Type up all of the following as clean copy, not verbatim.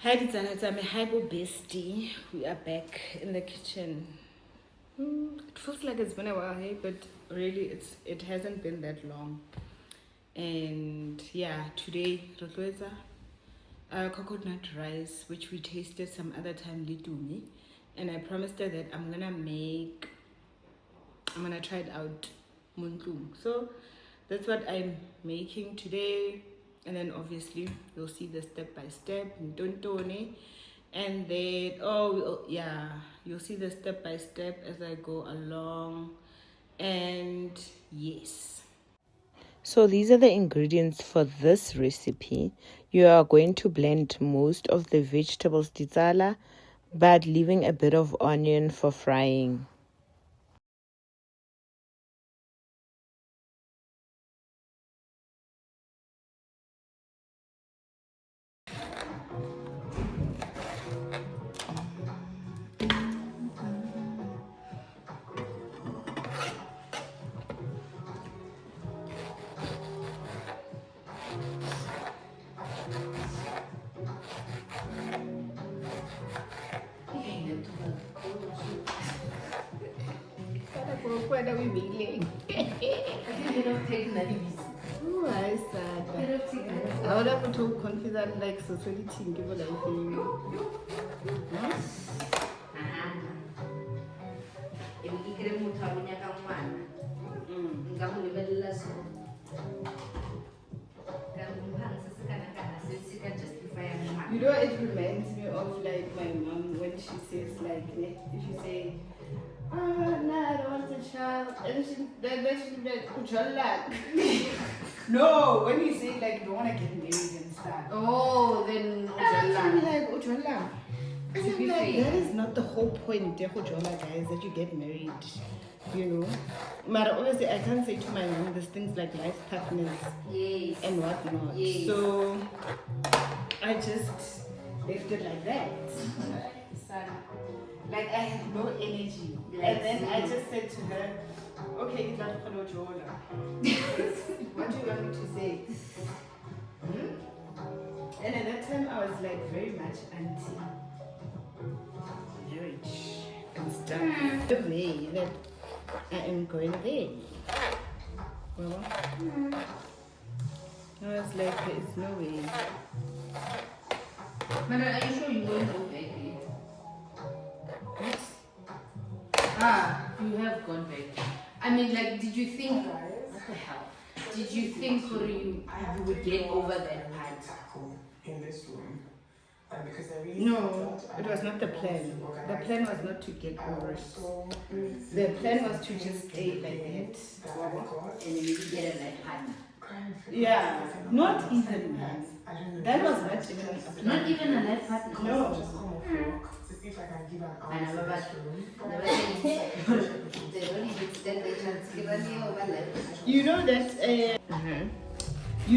Hi, Ditsana, hi, bestie. We are back in the kitchen. It feels like it's been a while, hey, but really, it hasn't been that long. And yeah, today, Rotloeza, coconut rice, which we tasted some other time, Litumi. And I promised her that I'm gonna try it out, Muntlum. So that's what I'm making today. And then obviously you'll see the step by step, Ntontone. And then yeah, you'll see the step by step as I go along. And yes, so these are the ingredients for this recipe. You are going to blend most of the vegetables, titsala, but leaving a bit of onion for frying. Kwenda wibileng. Why sad? I would have too confident like society give like you know, it reminds me of like my mom when she says like if you say no, I don't want a child. And then she'll be like, Ujala. No, when you say like you don't want to get married and stuff. Oh, then Ujala. Like Ujala. And I'm like, that is not the whole point, Ujala, guys, that you get married. You know? But obviously, I can't say to my mom there's things like life partners and whatnot. Yes. So I just left it like that. Like I have no energy. And then I just said to her, okay, it's not Jola. What do you want me to say? And at that time I was like very much anti marriage and stuff. The way that I am going there. Well, I was like, there is no way. But are you sure you won't go back? What? You have gone back. I mean, like, did you think, what the hell? Did you think you would get over that part? In this room. No, it was not the plan. The plan was not to get over it. The plan was to just stay like that. And then you get a life partner. Yeah, not even man. That was not even a plan. Not even a life partner? No. I know, but You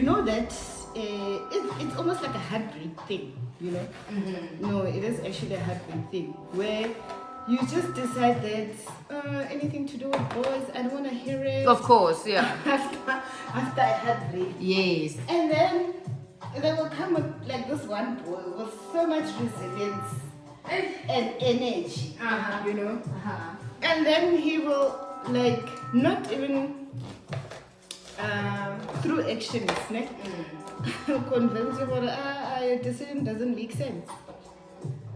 know that, it's almost like a heartbreak thing, you know? No, it is actually a heartbreak thing where you just decide that anything to do with boys, I don't want to hear it. of course, yeah. After a heartbreak. Yes. And then they will come with like this one boy with so much resilience and energy, you know? And then he will like not even through action, convince you that your decision doesn't make sense.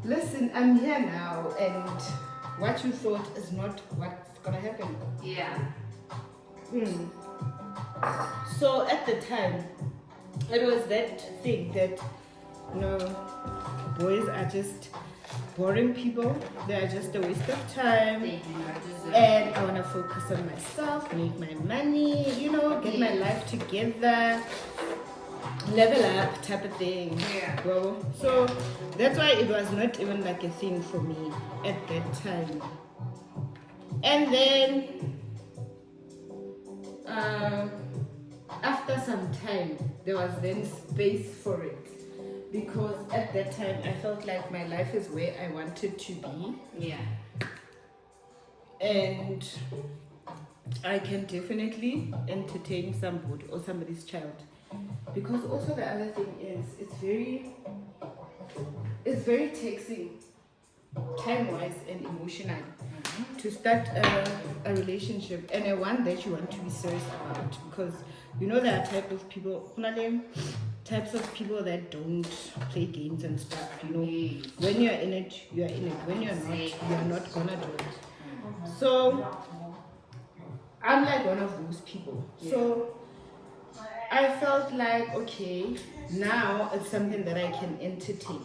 Listen, I'm here now, and what you thought is not what's gonna happen. Yeah. So at the time, it was that thing that boys are just boring people. They are just a waste of time. They do not deserve And I want to focus on myself, make my money, get my life together, level up type of thing. Yeah. Bro. So that's why it was not even like a thing for me at that time. And then after some time, there was then space for it. Because at that time, I felt like my life is where I wanted to be. Yeah. And I can definitely entertain somebody or somebody's child. Because also the other thing is, it's very it's very taxing, time-wise and emotional, to start a relationship and a one that you want to be serious about, because you know there are types of people that don't play games and stuff. You know, when you're in it, you're in it. When you're not gonna do it. So I'm like one of those people. So I felt like, okay, now it's something that I can entertain.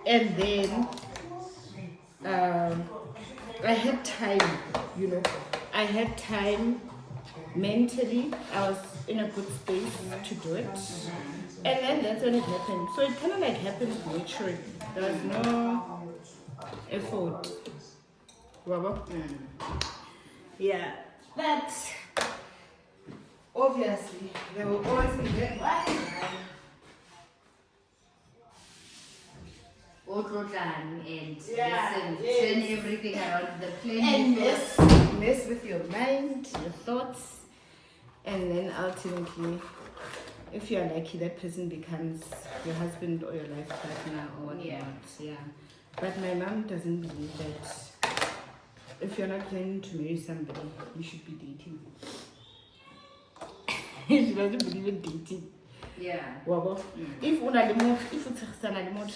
And then I had time, you know. I had time mentally. I was in a good space to do it. And then that's when it happened. So it kind of like happened naturally. There was no effort. Robert? Yeah. But obviously, there will always be that. And Yeah, listen, yes. turn everything around the plane. And mess with your mind, your thoughts, and then ultimately, if you're lucky, that person becomes your husband or your life partner or whatnot. Yeah. But my mom doesn't believe that if you're not planning to marry somebody, you should be dating. She doesn't believe in dating. Yeah. Wabo. If it's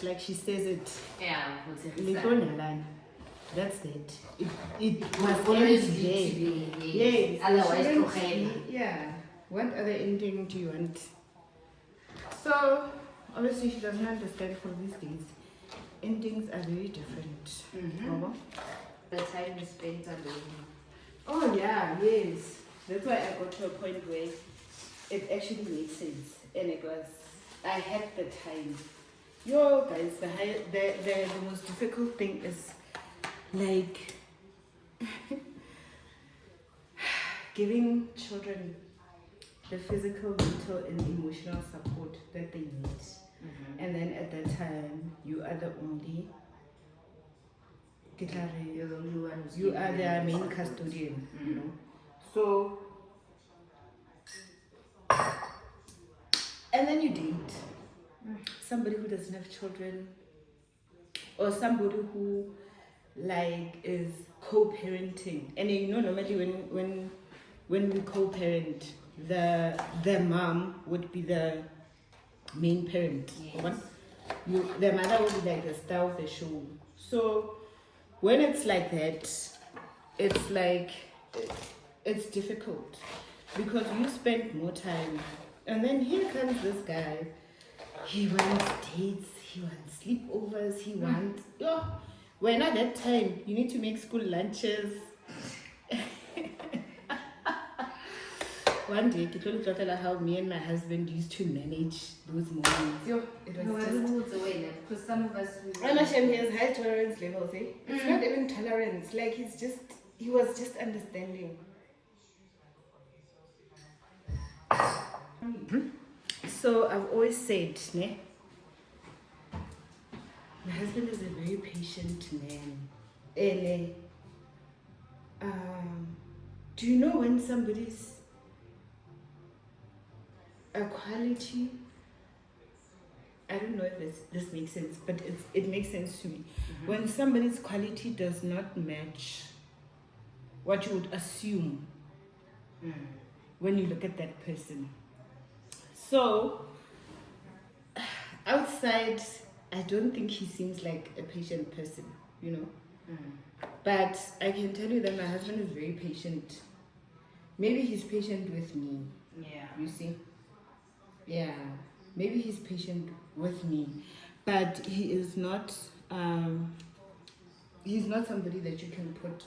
like she says it, Yeah. that's it. It must Always end need there. to be. Yes. Otherwise, Shouldn't okay. be- yeah. What other ending do you want? So obviously she doesn't understand for these days. Endings are very different. Wabo. The time is spent alone. Oh yeah, yes. That's why I got to a point where it actually made sense. And it was, I had the time. Yo guys, the most difficult thing is like giving children the physical, mental and emotional support that they need. And then at that time you are the only You're the only one who's you giving are them their the main support. custodian, you know. So and then you date somebody who doesn't have children, or somebody who like is co-parenting. And you know, normally when we co-parent, the mom would be the main parent. Yes. The mother would be like the star of the show. So when it's like that, it's like it's difficult because you spend more time. And then here comes this guy. He wants dates, he wants sleepovers, he wants... When at that time, you need to make school lunches. One day, I told you how me and my husband used to manage those moments. It was just... Because some of us... Anashem, he has high tolerance levels, eh? It's not even tolerance, like he was just understanding. So I've always said, ne, my husband is a very patient man. And do you know when somebody's a quality? I don't know if this makes sense, but it makes sense to me. When somebody's quality does not match what you would assume when you look at that person. So, outside, I don't think he seems like a patient person, you know. But I can tell you that my husband is very patient. Maybe he's patient with me. Yeah. You see? Yeah. Maybe he's patient with me. But he is not, he's not somebody that you can put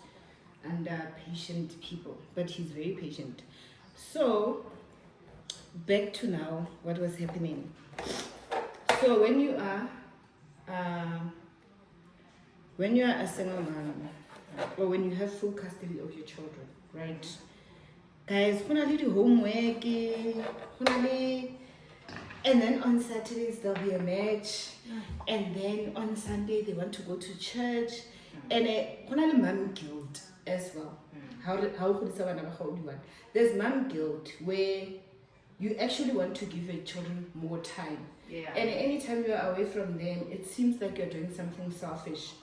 under patient people. But he's very patient. So, back to now, what was happening. So when you are a single mom, or when you have full custody of your children, right? Guys, homework, and then on Saturdays there'll be a match, and then on Sunday they want to go to church, and mom guilt as well. How could someone? There's mom guilt where you actually want to give your children more time. Yeah. And anytime you're away from them, it seems like you're doing something selfish,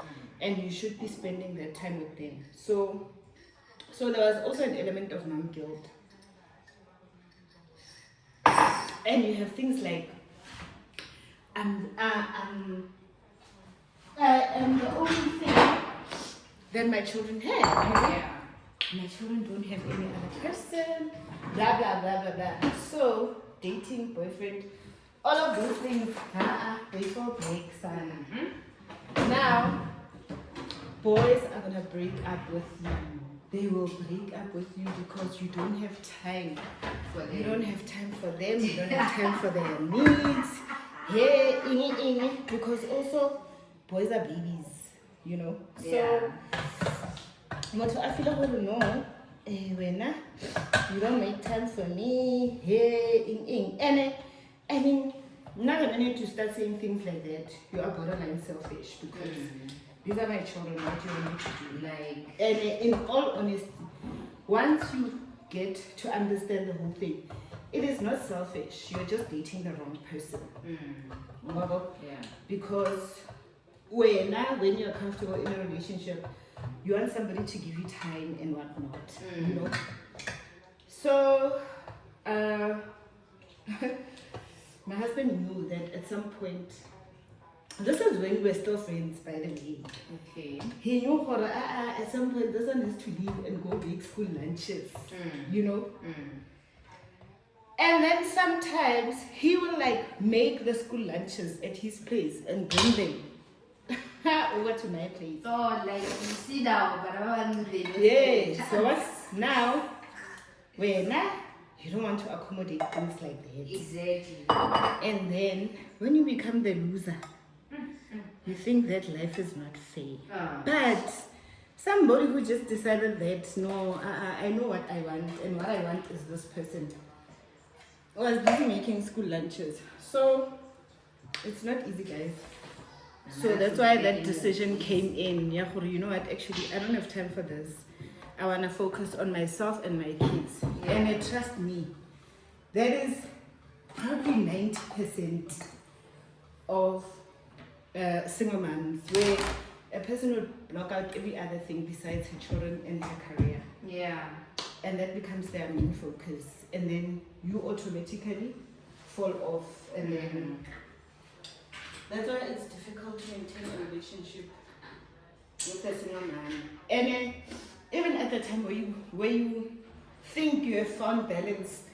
and you should be spending that time with them. So there was also an element of mom guilt. And you have things like, I am the only thing that my children have. Yeah. My children don't have any other person, blah, blah, blah, blah, blah. So, dating, boyfriend, all of those things, they fall break, son. Now, boys are going to break up with you. They will break up with you because you don't have time. You don't have time for them. You don't have time for their needs. Hey, because also boys are babies, you know. So, but I feel like no, when you don't make time for me. Hey, and I mean, now I need to start saying things like that. You are borderline selfish because. These are my children, what do you want me to do? Like, and in all honesty, once you get to understand the whole thing, it is not selfish. You're just dating the wrong person. yeah. Because when you're comfortable in a relationship, you want somebody to give you time and whatnot. You know? So, my husband knew that at some point, this is when we were still friends, by the way. Okay. He knew for at some point this one has to leave and go bake school lunches. You know? And then sometimes he will like make the school lunches at his place and bring them over to my place. So like you sit down, but Yeah. So what's now? When you don't want to accommodate things like that. Exactly. And then when you become the loser, you think that life is not fair. But somebody who just decided that, no, I know what I want, and what I want is this person, was busy making school lunches. So it's not easy, guys. So that's why that decision came in. Yeah, you know what, actually, I don't have time for this. I want to focus on myself and my kids. And trust me, that is probably 90% of single moms, where a person would block out every other thing besides her children and her career. Yeah. And that becomes their main focus. And then you automatically fall off. And then that's why it's difficult to maintain a relationship with a single man. And then even at the time where you think you have found balance,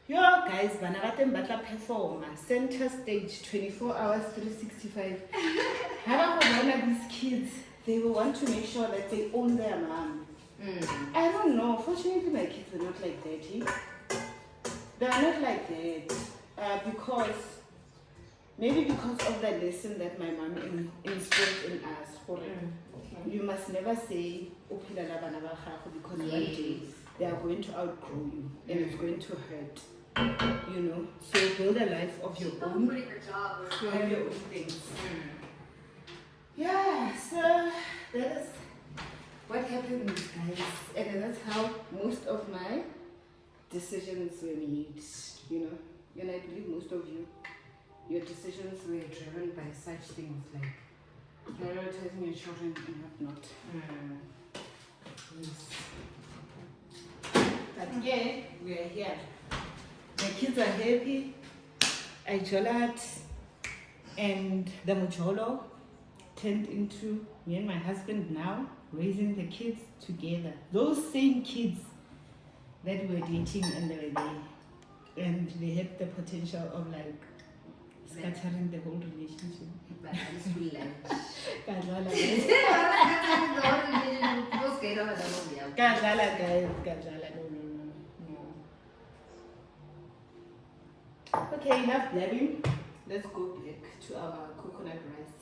your guys, Batla perform center stage 24 hours, 365. However, these kids, they will want to make sure that they own their mom. I don't know. Fortunately, my kids are not like that. They are not like that maybe because of the lesson that my mom instilled in us. You must never say, because one day they are going to outgrow you and it's going to hurt. You know, so build a life of your own. Have your own things. Yeah, so that is what happened, guys, and that's how most of my decisions were made. You know, and I believe most of you, your decisions were driven by such things like prioritizing your children and whatnot. Yes. But yeah, we are here. My kids are happy. I jolat, and the mujolo turned into me and my husband now raising the kids together. Those same kids that were dating and they were there, and they had the potential of like scattering the whole relationship. But I just feel like Kadlala, guys. Kadlala, guys. Kadlala, no. Okay, enough blabbing. Let's go back to our coconut rice.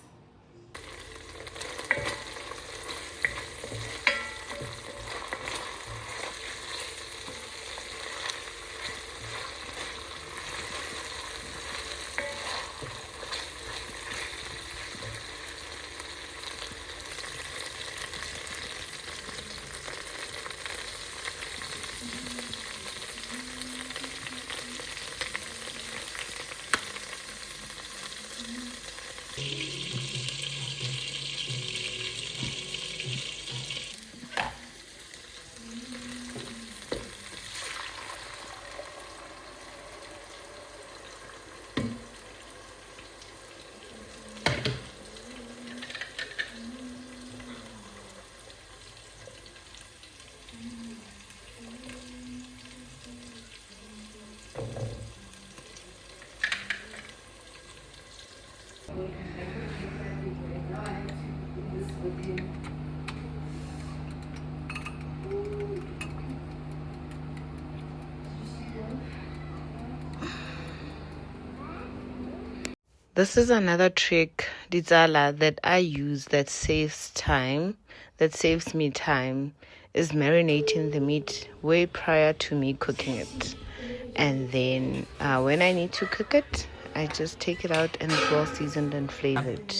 This is another trick, Ditsala, that I use that saves time, that saves me time, is marinating the meat way prior to me cooking it. And then when I need to cook it, I just take it out and it's well seasoned and flavored.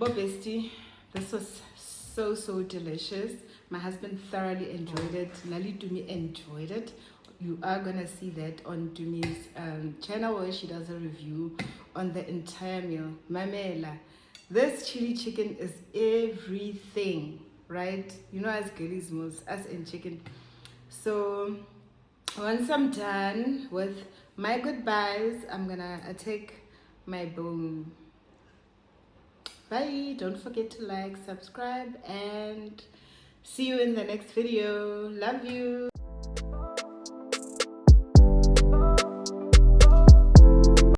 Bestie, this was so delicious. My husband thoroughly enjoyed it. Lali Dumi enjoyed it. You are gonna see that on Dumi's channel where she does a review on the entire meal. Mamela, this chili chicken is everything, right? You know, as girlismos, as in chicken. So once I'm done with my goodbyes, I'm gonna take my bone. Bye. Don't forget to like, subscribe, and see you in the next video. Love you.